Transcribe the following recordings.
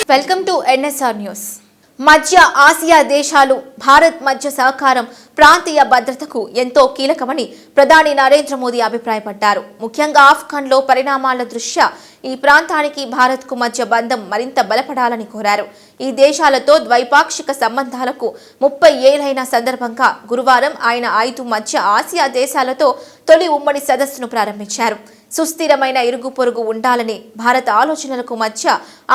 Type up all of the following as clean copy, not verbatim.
Welcome to NSR news. మధ్య Asia దేశాలు భారత్ మధ్య సహకారం ప్రాంతీయ భద్రతకు ఎంతో కీలకమని ప్రధాని నరేంద్ర మోదీ అభిప్రాయపడ్డారు. ముఖ్యంగా ఆఫ్ఘన్లో పరిణామాల దృష్ట్యా ఈ ప్రాంతానికి భారత్కు మధ్య బంధం మరింత బలపడాలని కోరారు. ఈ దేశాలతో ద్వైపాక్షిక సంబంధాలకు 30 ఏళ్లైన సందర్భంగా గురువారం ఆయన 5 మధ్య ఆసియా దేశాలతో తొలి ఉమ్మడి సదస్సును ప్రారంభించారు. సుస్థిరమైన ఇరుగు పొరుగు ఉండాలని భారత ఆలోచనలకు మధ్య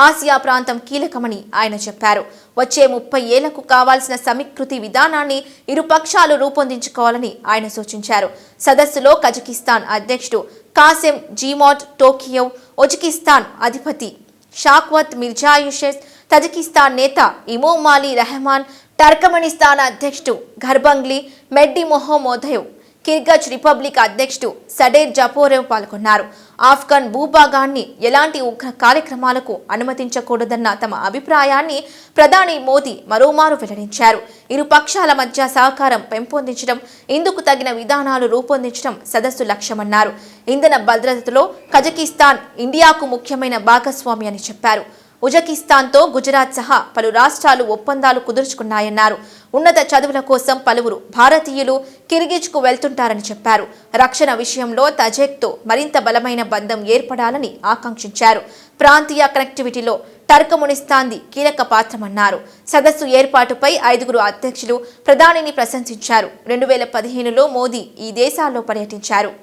ఆసియా ప్రాంతం కీలకమని ఆయన చెప్పారు. వచ్చే 30 ఏళ్లకు కావాల్సిన సమీకృతి విధానాన్ని ఇరు పక్షాలు రూపొందించుకోవాలని ఆయన సూచించారు. సదస్సులో కజకిస్తాన్ అధ్యక్షుడు కాసెం జీమోట్ టోకియో, ఉజ్బెకిస్తాన్ అధిపతి షాక్వత్ మిర్జాయూషెవ్, తజికిస్తాన్ నేత ఇమోమాలి రెహమాన్, టర్కమెనిస్తాన్ అధ్యక్షుడు ఘర్బంగ్లీ మెడ్డిమొహమ్మదోవ్, కిర్గిజ్ రిపబ్లిక్ అధ్యక్షుడు సడేర్ జపోరేవ్ పాల్గొన్నారు. ఆఫ్ఘన్ భూభాగాన్ని ఎలాంటి ఉగ్ర కార్యక్రమాలకు అనుమతించకూడదన్న తమ అభిప్రాయాన్ని ప్రధాని మోదీ మరోమారు వెల్లడించారు. ఇరు పక్షాల మధ్య సహకారం పెంపొందించడం, ఇందుకు తగిన విధానాలు రూపొందించడం సదస్సు లక్ష్యమన్నారు. ఇంధన భద్రతలో కజకిస్తాన్ ఇండియాకు ముఖ్యమైన భాగస్వామి అని చెప్పారు. ఉజ్బెకిస్తాన్తో గుజరాత్ సహా పలు రాష్ట్రాలు ఒప్పందాలు కుదుర్చుకున్నాయన్నారు. ఉన్నత చదువుల కోసం పలువురు భారతీయులు కిర్గిజ్కు వెళ్తుంటారని చెప్పారు. రక్షణ విషయంలో తజేక్తో మరింత బలమైన బంధం ఏర్పడాలని ఆకాంక్షించారు. ప్రాంతీయ కనెక్టివిటీలో టర్కమెనిస్తాన్ది కీలక పాత్రమన్నారు. సదస్సు ఏర్పాటుపై 5 అధ్యక్షులు ప్రధానిని ప్రశంసించారు. 2015లో మోదీ ఈ దేశాల్లో పర్యటించారు.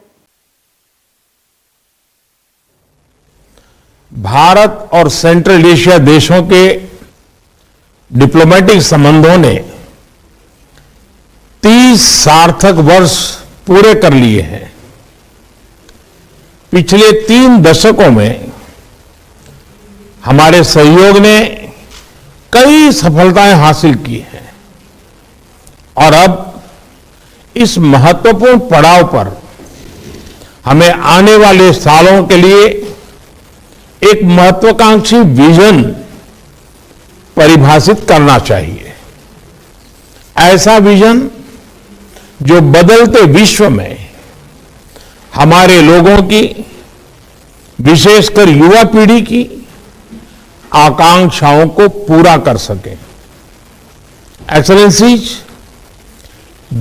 भारत और सेंट्रल एशिया देशों के डिप्लोमेटिक संबंधों ने 30 सार्थक वर्ष पूरे कर लिए हैं. पिछले 3 दशकों में हमारे सहयोग ने कई सफलताएं हासिल की हैं और अब इस महत्वपूर्ण पड़ाव पर हमें आने वाले सालों के लिए एक महत्वाकांक्षी विजन परिभाषित करना चाहिए. ऐसा विजन जो बदलते विश्व में हमारे लोगों की, विशेषकर युवा पीढ़ी की आकांक्षाओं को पूरा कर सके. एक्सेलेंसीज,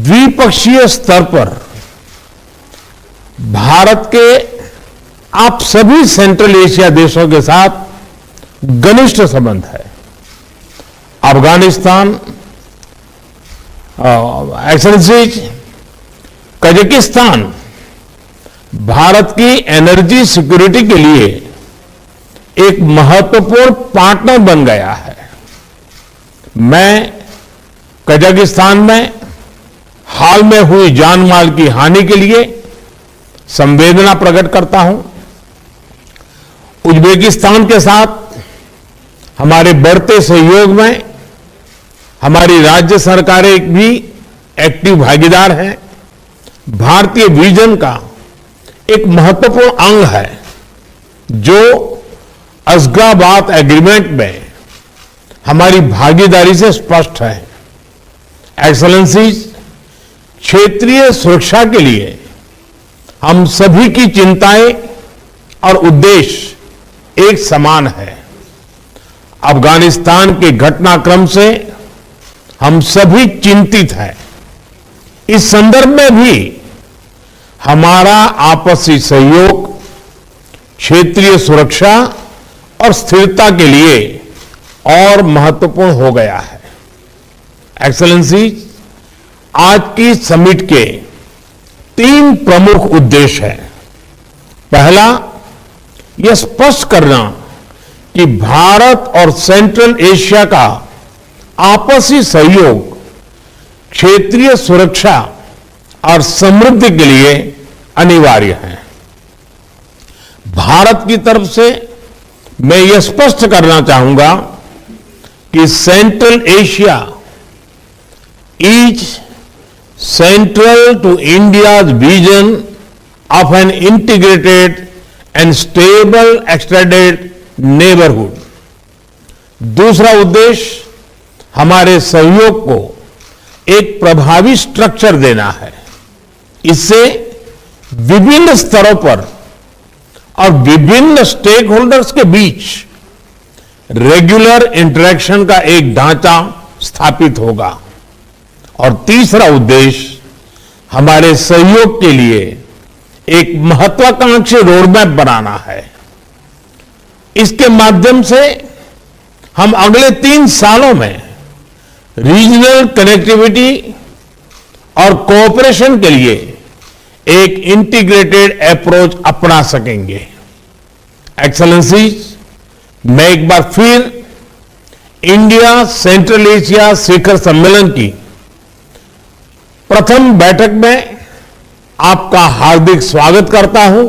द्विपक्षीय स्तर पर भारत के आप सभी सेंट्रल एशिया देशों के साथ घनिष्ठ संबंध है. अफगानिस्तान, एक्सेलेंसीज, कजाकिस्तान भारत की एनर्जी सिक्योरिटी के लिए एक महत्वपूर्ण पार्टनर बन गया है. मैं कजाकिस्तान में हाल में हुई जान माल की हानि के लिए संवेदना प्रकट करता हूं. उज्बेकिस्तान के साथ हमारे बढ़ते सहयोग में हमारी राज्य सरकारें भी एक्टिव भागीदार हैं. भारतीय विजन का एक महत्वपूर्ण अंग है जो अशगाबाद एग्रीमेंट में हमारी भागीदारी से स्पष्ट है. एक्सेलेंसीज, क्षेत्रीय सुरक्षा के लिए हम सभी की चिंताएं और उद्देश्य एक समान है. अफगानिस्तान के घटनाक्रम से हम सभी चिंतित हैं. इस संदर्भ में भी हमारा आपसी सहयोग क्षेत्रीय सुरक्षा और स्थिरता के लिए और महत्वपूर्ण हो गया है. एक्सेलेंसीज, आज की समिट के 3 प्रमुख उद्देश्य हैं. पहला, यह स्पष्ट करना कि भारत और सेंट्रल एशिया का आपसी सहयोग क्षेत्रीय सुरक्षा और समृद्धि के लिए अनिवार्य है. भारत की तरफ से मैं यह स्पष्ट करना चाहूंगा कि central Asia is central to India's vision of an integrated and stable extended neighborhood. दूसरा उद्देश्य हमारे सहयोग को एक प्रभावी स्ट्रक्चर देना है. इससे विभिन्न स्तरों पर और विभिन्न स्टेक होल्डर्स के बीच रेगुलर इंटरेक्शन का एक ढांचा स्थापित होगा और तीसरा उद्देश्य हमारे सहयोग के लिए एक महत्वाकांक्षी रोडमैप बनाना है। इसके माध्यम से हम अगले 3 सालों में रीजनल कनेक्टिविटी और कोऑपरेशन के लिए एक इंटीग्रेटेड अप्रोच अपना सकेंगे। एक्सेलेंसीज, मैं एक बार फिर इंडिया सेंट्रल एशिया शिखर सम्मेलन की प्रथम बैठक में आपका हार्दिक स्वागत करता हूं।